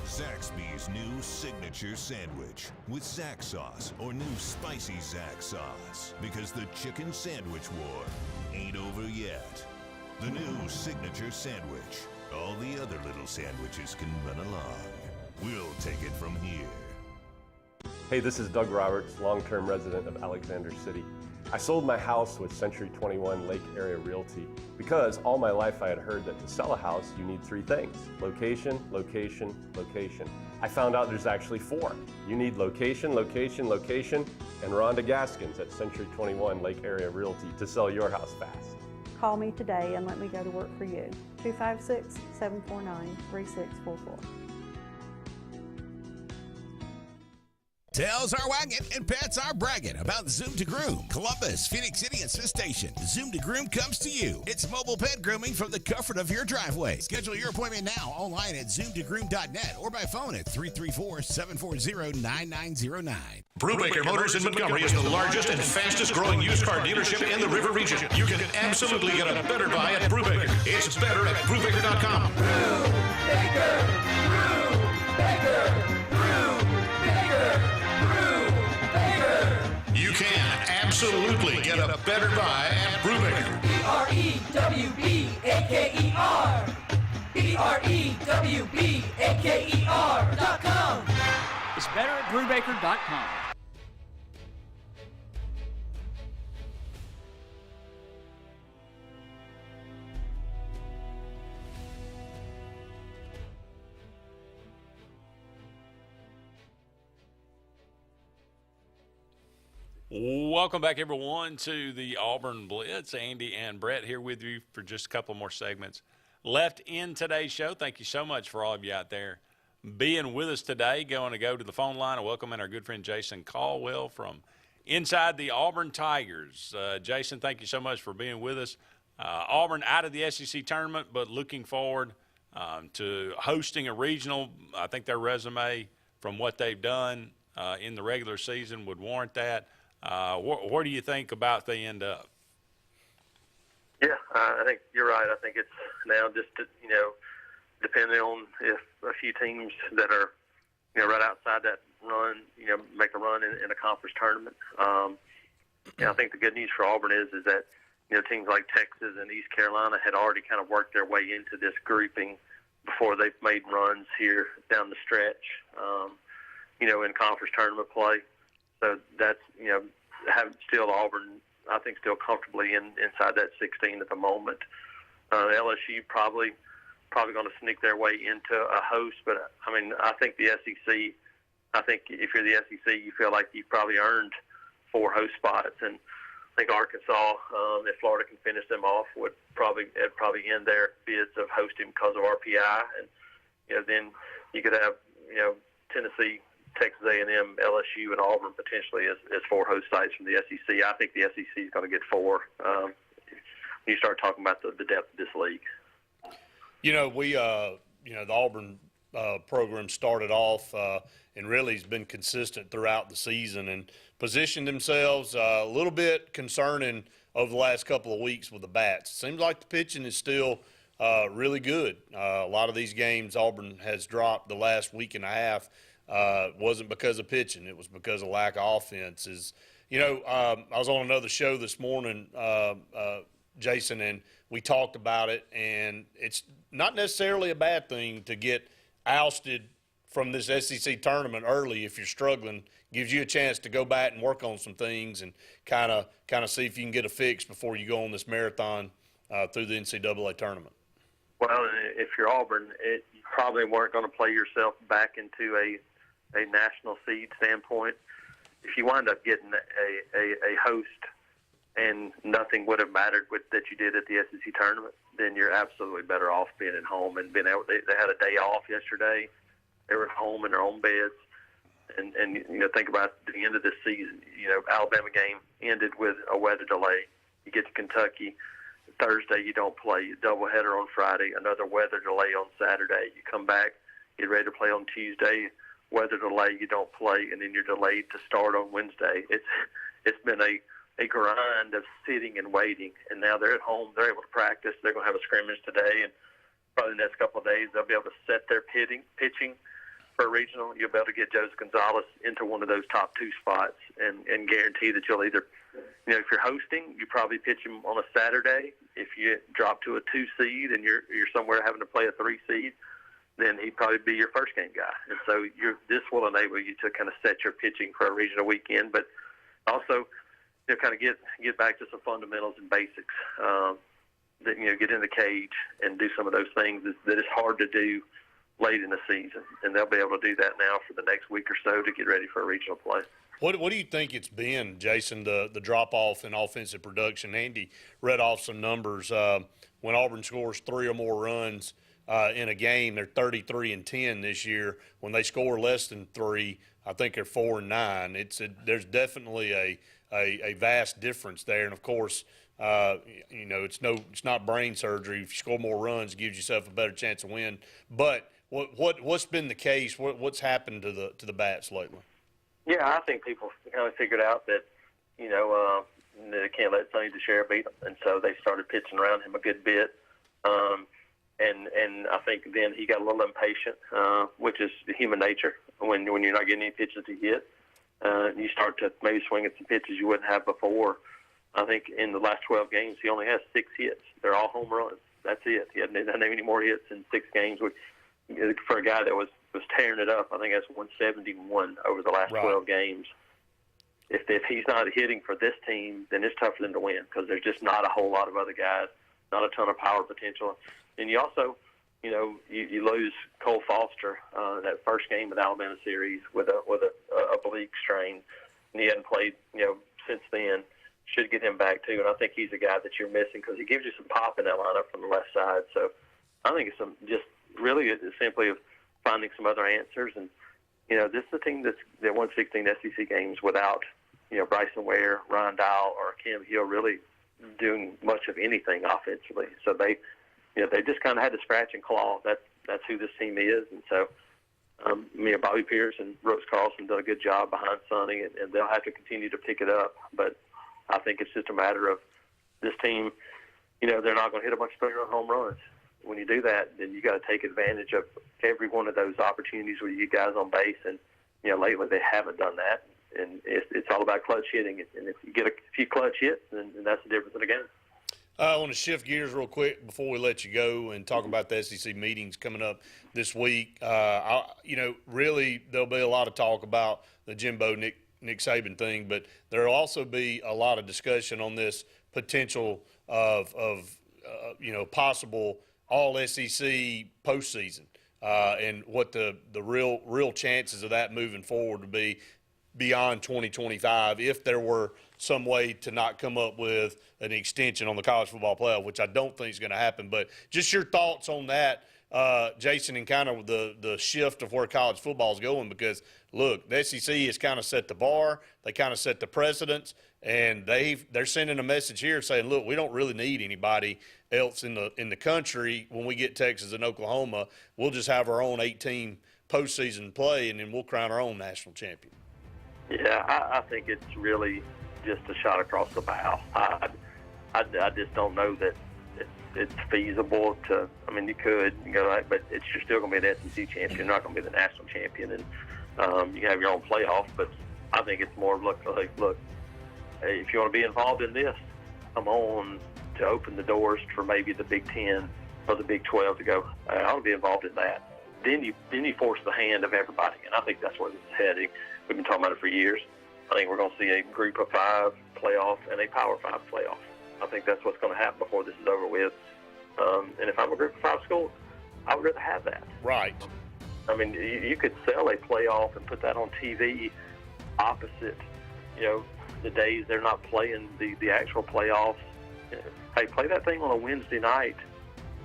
Zaxby's new signature sandwich with Zax sauce or new spicy Zax sauce. Because the chicken sandwich war ain't over yet. The new signature sandwich. All the other little sandwiches can run along. We'll take it from here. Hey, this is Doug Roberts, long-term resident of Alexander City. I sold my house with Century 21 Lake Area Realty because all my life I had heard that to sell a house, you need three things: location, location, location. I found out there's actually four. You need location, location, location, and Rhonda Gaskins at Century 21 Lake Area Realty to sell your house fast. Call me today and let me go to work for you. 256-749-3644. Tails are wagging and pets are bragging about Zoom to Groom. Columbus, Phoenix City, and Smith Station. Zoom to Groom comes to you. It's mobile pet grooming from the comfort of your driveway. Schedule your appointment now online at zoomtogroom.net or by phone at 334-740-9909. Brubaker Motors in Montgomery is the largest and fastest growing used car dealership in the river region. You can absolutely get a better buy at Brubaker. It's better at Brubaker.com. Brubaker! Brubaker! Brubaker! Brubaker! absolutely get a better buy at Brubaker. BREWBAKER. BREWBAKER.com. It's better at Brubaker.com. Welcome back, everyone, to the Auburn Blitz. Andy and Brett here with you for just a couple more segments left in today's show. Thank you so much for all of you out there being with us today. Going to go to the phone line and welcome in our good friend Jason Caldwell from inside the Auburn Tigers. Jason, thank you so much for being with us. Auburn out of the SEC tournament, but looking forward to hosting a regional. I think their resume from what they've done in the regular season would warrant that. Where do you think about they end up? Yeah, I think you're right. I think it's now just, depending on if a few teams that are, right outside that run, make a run in a conference tournament. I think the good news for Auburn is that, teams like Texas and East Carolina had already kind of worked their way into this grouping before they've made runs here down the stretch, in conference tournament play. So that's, having still Auburn, I think, still comfortably inside that 16 at the moment. LSU probably going to sneak their way into a host, but I think the SEC. I think if you're the SEC, you feel like you probably earned 4 host spots, and I think Arkansas, if Florida can finish them off, would probably end their bids of hosting because of RPI, and then you could have Tennessee, Texas A&M, LSU, and Auburn potentially as 4 host sites from the SEC. I think the SEC is going to get 4. You start talking about the depth of this league. The Auburn program started off and really has been consistent throughout the season and positioned themselves a little bit concerning over the last couple of weeks with the bats. It seems like the pitching is still really good. A lot of these games Auburn has dropped the last week and a half. Wasn't because of pitching. It was because of lack of offense. I was on another show this morning, Jason, and we talked about it, and it's not necessarily a bad thing to get ousted from this SEC tournament early if you're struggling. Gives you a chance to go back and work on some things and kind of see if you can get a fix before you go on this marathon through the NCAA tournament. Well, if you're Auburn, you probably weren't going to play yourself back into a national seed standpoint. If you wind up getting a host and nothing would have mattered that you did at the SEC tournament, then you're absolutely better off being at home and being able. They had a day off yesterday. They were at home in their own beds, and think about the end of this season. Alabama game ended with a weather delay. You get to Kentucky Thursday, you don't play. Doubleheader on Friday, another weather delay on Saturday. You come back, get ready to play on Tuesday. Weather delay, you don't play, and then you're delayed to start on Wednesday. It's been a grind of sitting and waiting, and now they're at home. They're able to practice. They're going to have a scrimmage today, and probably the next couple of days they'll be able to set their pitching for a regional. You'll be able to get Joseph Gonzalez into one of those top 2 spots and guarantee that you'll either, if you're hosting, you probably pitch him on a Saturday. If you drop to a 2 seed and you're somewhere having to play a 3 seed, then he'd probably be your first game guy. And so this will enable you to kind of set your pitching for a regional weekend, but also kind of get back to some fundamentals and basics. That get in the cage and do some of those things that is hard to do late in the season, and they'll be able to do that now for the next week or so to get ready for a regional play. What do you think it's been, Jason, the drop-off in offensive production? Andy read off some numbers. When Auburn scores 3 or more runs in a game, they're 33-10 this year. When they score less than 3, I think they're 4-9. There's definitely a vast difference there, and of course, it's not brain surgery. If you score more runs, it gives yourself a better chance to win. But what's been the case? What's happened to the bats lately? Yeah, I think people kind of figured out that they can't let Sonny DeShera beat them, and so they started pitching around him a good bit. And I think then he got a little impatient, which is human nature when you're not getting any pitches to get. you start to maybe swing at some pitches you wouldn't have before. I think in the last 12 games, he only has 6 hits. They're all home runs. That's it. He doesn't have any more hits in 6 games. For a guy that was tearing it up, I think that's 171 over the last 12 games. If he's not hitting for this team, then it's tough for them to win because there's just not a whole lot of other guys, not a ton of power potential. And you also, you lose Cole Foster that first game of the Alabama series with a oblique strain, and he hadn't played since then. Should get him back too, and I think he's a guy that you're missing because he gives you some pop in that lineup from the left side. So I think it's just really simply of finding some other answers. And this is a team that won 16 SEC games without Bryson Ware, Ryan Dial, or Cam Hill really doing much of anything offensively. So they just kind of had to scratch and claw. That's who this team is, and so. Bobby Pierce and Brooks Carlson done a good job behind Sonny, and they'll have to continue to pick it up. But I think it's just a matter of this team, they're not going to hit a bunch of home runs. When you do that, then you got to take advantage of every one of those opportunities where you get guys on base. And, lately they haven't done that. And it's all about clutch hitting. And if you get a few clutch hits, then that's the difference in the game. I want to shift gears real quick before we let you go and talk about the SEC meetings coming up this week. Really there'll be a lot of talk about the Jimbo Nick Saban thing, but there will also be a lot of discussion on this potential of possible all SEC postseason and what the real chances of that moving forward would be beyond 2025 if there were some way to not come up with an extension on the college football playoff, which I don't think is going to happen. But just your thoughts on that, Jason, and kind of the shift of where college football is going, because, look, the SEC has kind of set the bar. They kind of set the precedents, and they're sending a message here saying, look, we don't really need anybody else in the country when we get Texas and Oklahoma. We'll just have our own 8-team postseason play, and then we'll crown our own national champion. Yeah, I think it's really just a shot across the bow. I just don't know that it's feasible to. I mean, you could go, but you're still going to be an SEC champion. You're not going to be the national champion, and you have your own playoff. But I think it's more look, hey, if you want to be involved in this, come on to open the doors for maybe the Big 10 or the Big 12 to go. I want to be involved in that. Then you force the hand of everybody, and I think that's where this is heading. We've been talking about it for years. I think we're going to see a Group of 5 playoff and a Power 5 playoff. I think that's what's going to happen before this is over with. And if I'm a Group of 5 school, I would rather have that. Right. I mean, you could sell a playoff and put that on TV opposite, the days they're not playing the actual playoffs. Hey, play that thing on a Wednesday night,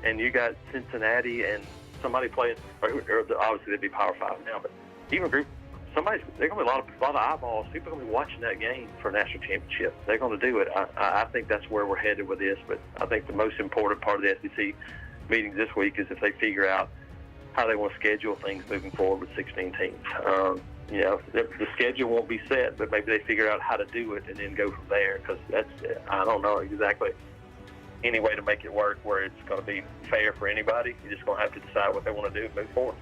and you got Cincinnati and somebody playing, or obviously they'd be Power 5 now, but even Group, there's going to be a lot of eyeballs. People are going to be watching that game for a national championship. They're going to do it. I think that's where we're headed with this, but I think the most important part of the SEC meetings this week is if they figure out how they want to schedule things moving forward with 16 teams. The schedule won't be set, but maybe they figure out how to do it and then go from there, because I don't know exactly any way to make it work where it's going to be fair for anybody. You're just going to have to decide what they want to do and move forward.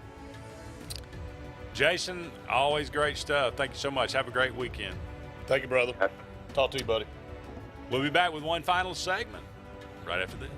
Jason, always great stuff. Thank you so much. Have a great weekend. Thank you, brother. Talk to you, buddy. We'll be back with one final segment right after this.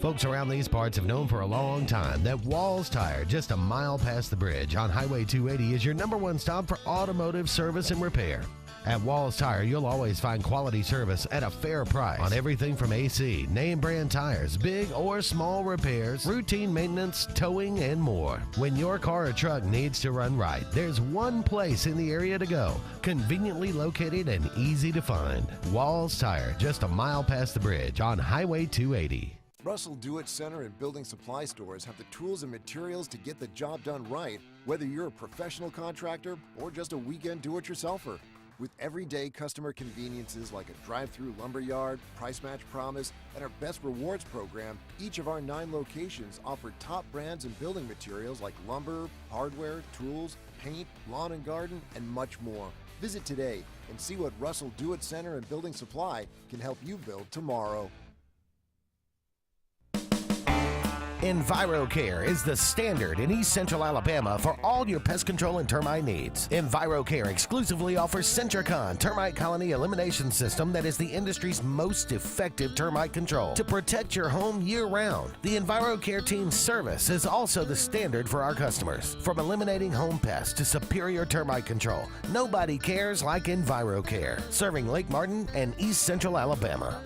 Folks around these parts have known for a long time that Walls Tire, just a mile past the bridge on Highway 280, is your #1 stop for automotive service and repair. At Walls Tire, you'll always find quality service at a fair price on everything from AC, name brand tires, big or small repairs, routine maintenance, towing, and more. When your car or truck needs to run right, there's one place in the area to go, conveniently located and easy to find. Walls Tire, just a mile past the bridge on Highway 280. Russell Do-It Center and building supply stores have the tools and materials to get the job done right, whether you're a professional contractor or just a weekend do-it-yourselfer. With everyday customer conveniences like a drive-through lumberyard, price match promise, and our Best Rewards program, each of our 9 locations offer top brands and building materials like lumber, hardware, tools, paint, lawn and garden, and much more. Visit today and see what Russell Do-It Center and Building Supply can help you build tomorrow. EnviroCare is the standard in East Central Alabama for all your pest control and termite needs. EnviroCare exclusively offers Centricon termite colony elimination system that is the industry's most effective termite control to protect your home year-round. The EnviroCare team's service is also the standard for our customers. From eliminating home pests to superior termite control, nobody cares like EnviroCare. Serving Lake Martin and East Central Alabama.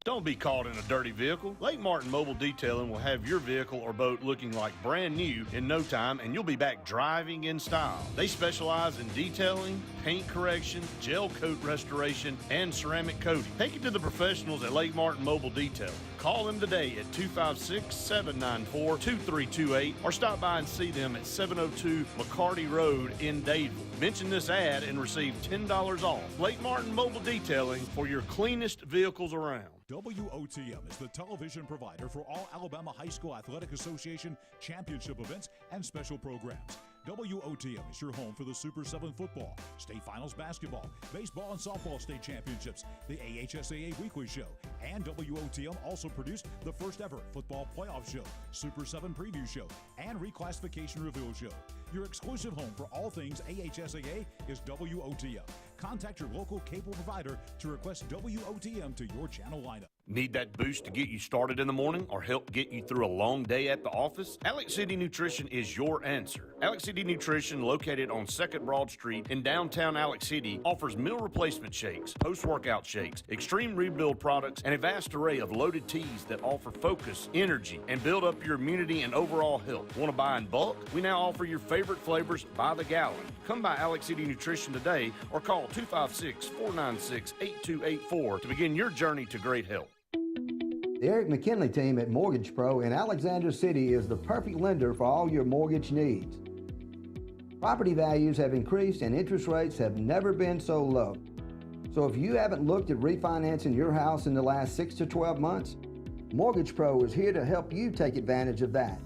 Don't be caught in a dirty vehicle. Lake Martin Mobile Detailing will have your vehicle or boat looking like brand new in no time, and you'll be back driving in style. They specialize in detailing, paint correction, gel coat restoration, and ceramic coating. Take it to the professionals at Lake Martin Mobile Detailing. Call them today at 256-794-2328 or stop by and see them at 702 McCarty Road in Dadeville. Mention this ad and receive $10 off. Lake Martin Mobile Detailing for your cleanest vehicles around. WOTM is the television provider for all Alabama High School Athletic Association championship events and special programs. WOTM is your home for the Super 7 football, state finals basketball, baseball and softball state championships, the AHSAA weekly show, and WOTM also produced the first ever football playoff show, Super 7 preview show, and reclassification reveal show. Your exclusive home for all things AHSAA is WOTM. Contact your local cable provider to request WOTM to your channel lineup. Need that boost to get you started in the morning or help get you through a long day at the office? Alex City Nutrition is your answer. Alex City Nutrition, located on 2nd Broad Street in downtown Alex City, offers meal replacement shakes, post-workout shakes, extreme rebuild products, and a vast array of loaded teas that offer focus, energy, and build up your immunity and overall health. Want to buy in bulk? We now offer your favorite flavors by the gallon. Come by Alex City Nutrition today or call 256-496-8284 to begin your journey to great health. The Eric McKinley team at Mortgage Pro in Alexander City is the perfect lender for all your mortgage needs. Property values have increased and interest rates have never been so low. So if you haven't looked at refinancing your house in the last 6 to 12 months, Mortgage Pro is here to help you take advantage of that.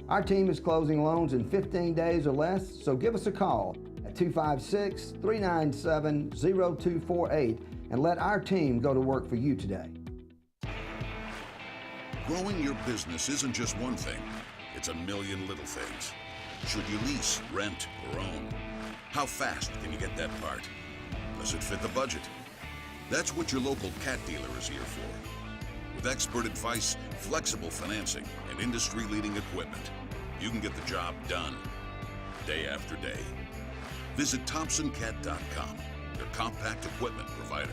Our team is closing loans in 15 days or less, so give us a call at 256-397-0248 and let our team go to work for you today. Growing your business isn't just one thing, it's a million little things. Should you lease, rent, or own? How fast can you get that part? Does it fit the budget? That's what your local cat dealer is here for. With expert advice, flexible financing, and industry-leading equipment, you can get the job done day after day. Visit ThompsonCat.com, your compact equipment provider.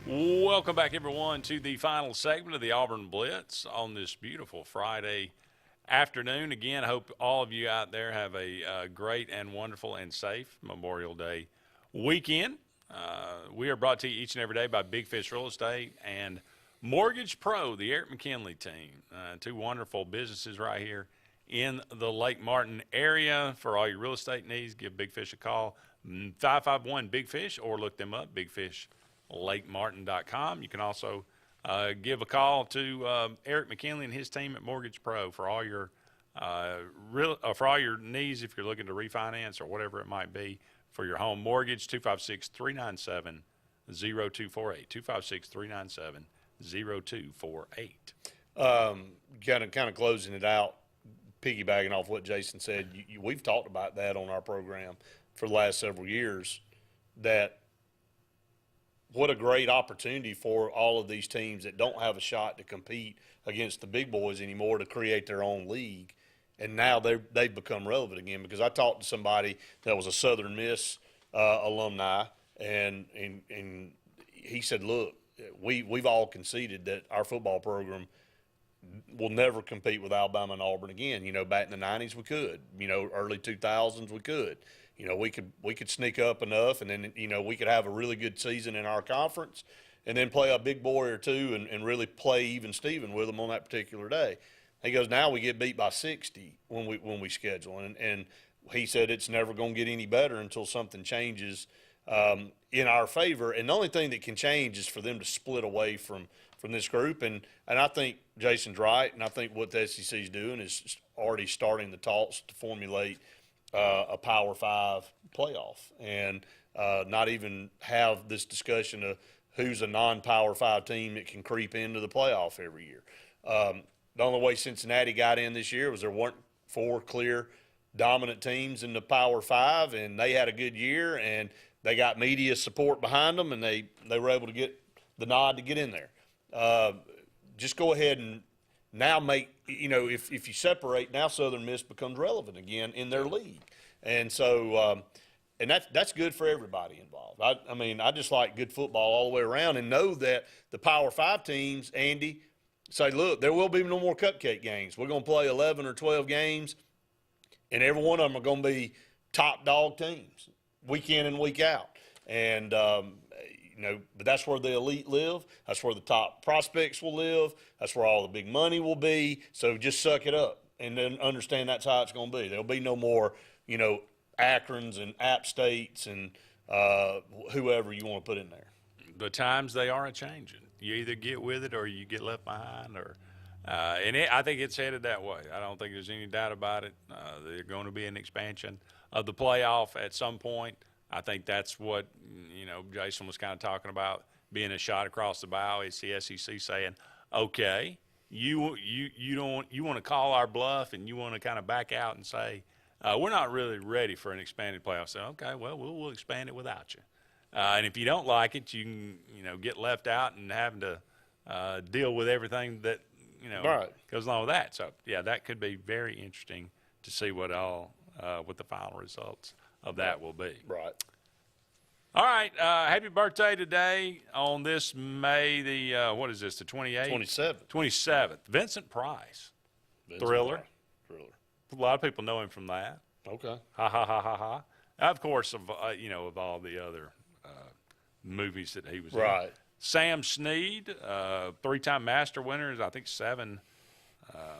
Welcome back, everyone, to the final segment of the Auburn Blitz on this beautiful Friday afternoon. Again, I hope all of you out there have a great and wonderful and safe Memorial Day weekend. We are brought to you each and every day by Big Fish Real Estate and Mortgage Pro, the Eric McKinley team. Two wonderful businesses right here in the Lake Martin area. For all your real estate needs, give Big Fish a call, 551-BIG-FISH, or look them up, BigFishLakeMartin.com. You can also give a call to Eric McKinley and his team at Mortgage Pro for all your needs if you're looking to refinance or whatever it might be for your home mortgage. 256-397-0248. 256-397-0248. Kind of closing it out, piggybacking off what Jason said. We've talked about that on our program for the last several years. That what a great opportunity for all of these teams that don't have a shot to compete against the big boys anymore to create their own league. And now they've become relevant again, because I talked to somebody that was a Southern Miss alumni, and he said, look, we've all conceded that our football program will never compete with Alabama and Auburn again. You know, back in the 90s we could. You know, early 2000s we could. You know, we could sneak up enough, and then, you know, we could have a really good season in our conference and then play a big boy or two and really play even Steven with them on that particular day. He goes, now we get beat by 60 when we schedule. And he said it's never going to get any better until something changes in our favor. And the only thing that can change is for them to split away from this group. And I think Jason's right, and I think what the SEC is doing is already starting the talks to formulate a Power 5 playoff and not even have this discussion of who's a non-Power 5 team that can creep into the playoff every year. The only way Cincinnati got in this year was there weren't 4 clear dominant teams in the Power 5, and they had a good year, and they got media support behind them, and they were able to get the nod to get in there. Just go ahead and now make, if you separate, now Southern Miss becomes relevant again in their league. And so, and that's good for everybody involved. I mean, I just like good football all the way around and know that the Power 5 teams, Andy, say, look, there will be no more cupcake games. We're going to play 11 or 12 games, and every one of them are going to be top dog teams week in and week out. And, but that's where the elite live. That's where the top prospects will live. That's where all the big money will be. So just suck it up and then understand that's how it's going to be. There'll be no more, Akrons and App States and whoever you want to put in there. The times they are a-changing. You either get with it or you get left behind. I think it's headed that way. I don't think there's any doubt about it. There's going to be an expansion of the playoff at some point. I think that's what, Jason was kind of talking about, being a shot across the bow. It's the SEC saying, okay, you want to call our bluff and you want to kind of back out and say, we're not really ready for an expanded playoff. So, okay, well, we'll expand it without you. And if you don't like it, you can, get left out and having to deal with everything that, goes along with that. So, yeah, that could be very interesting to see what the final results of that will be. Right. All right. Happy birthday today on this May the, what is this, the 28th? 27th. Vincent Price. Thriller. A lot of people know him from that. Okay. Ha, ha, ha, ha, ha. Of course, of all the other movies that he was in. Right. Sam Snead, 3-time master winners, I think 7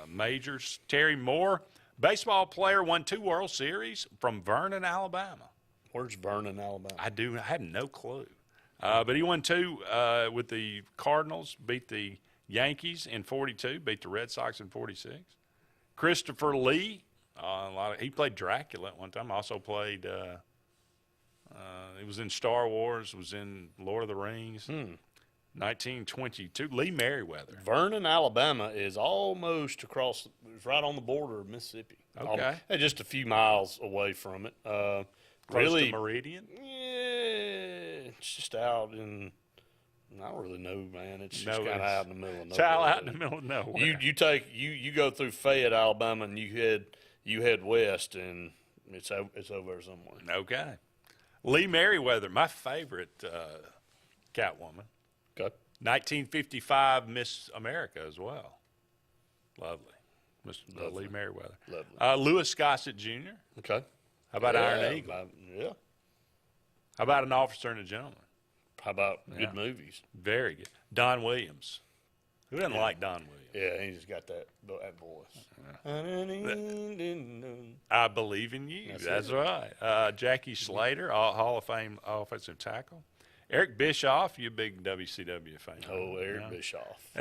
majors. Terry Moore, baseball player, won 2 World Series from Vernon, Alabama. Where's Vernon, Alabama? I have no clue. But he won 2 with the Cardinals, beat the Yankees in 42, beat the Red Sox in 46. Christopher Lee, he played Dracula at one time. Also played, he was in Star Wars, was in Lord of the Rings. 1922. Lee Merriweather. Vernon, Alabama is almost across, it's right on the border of Mississippi. Okay. Just a few miles away from it. Close really, to Meridian? Yeah, it's just out in, I don't really know, man. It's just kind of out in the middle of nowhere. It's out in the middle of nowhere. You go through Fayette, Alabama, and you head west, and it's over there somewhere. Okay. Lee Merriweather, my favorite Catwoman. Okay. 1955 Miss America as well. Lovely. Lee Merriweather. Lovely. Louis Gossett Jr. Okay. How about Iron Eagle? Yeah. How about An Officer and a Gentleman? How about good movies? Very good. Don Williams. Who doesn't like Don Williams? Yeah, he just got that voice. I Believe in You. That's right. Jackie Slater, Hall of Fame offensive tackle. Eric Bischoff, you a big WCW fan. Oh, Eric Bischoff.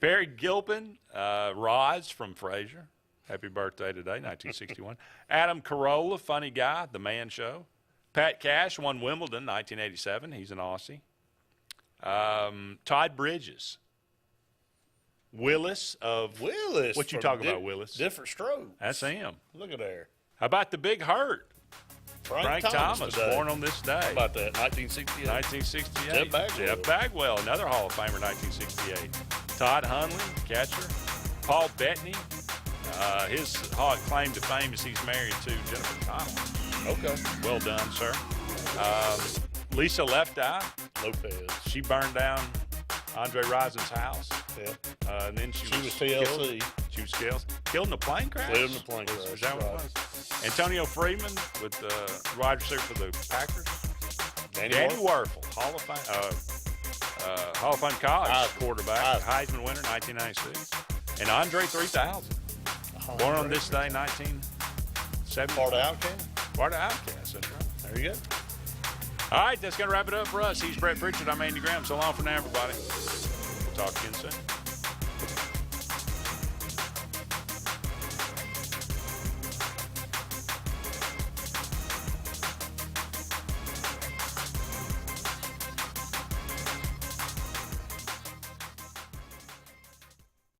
Barry Gilpin, Roz from Frasier. Happy birthday today, 1961. Adam Carolla, funny guy, The Man Show. Pat Cash won Wimbledon, 1987. He's an Aussie. Todd Bridges. Willis. What you talking about, Willis? Different Strokes. That's him. Look at there. How about the Big Hurt? Frank Thomas born on this day. How about that? 1968. 1968. Jeff Bagwell, another Hall of Famer, 1968. Todd Hundley, catcher. Paul Bettany. His claim to fame is he's married to Jennifer Connelly. Okay. Well done, sir. Lisa Left Eye. Lopez. She burned down Andre Rison's house. Yeah. And then she was TLC. She was killed in a plane crash. Killed in a plane crash. Is that what it was? Antonio Freeman with the wide receiver for the Packers. Danny Werfel, Hall of Fame college quarterback, Heisman winner, 1996. And Andre 3000, born on this day, 1970. Part of Outcast. Part of Outcast, that's right. There you go. All right, that's going to wrap it up for us. He's Brett Pritchard. I'm Andy Graham. So long for now, everybody. Talk again soon.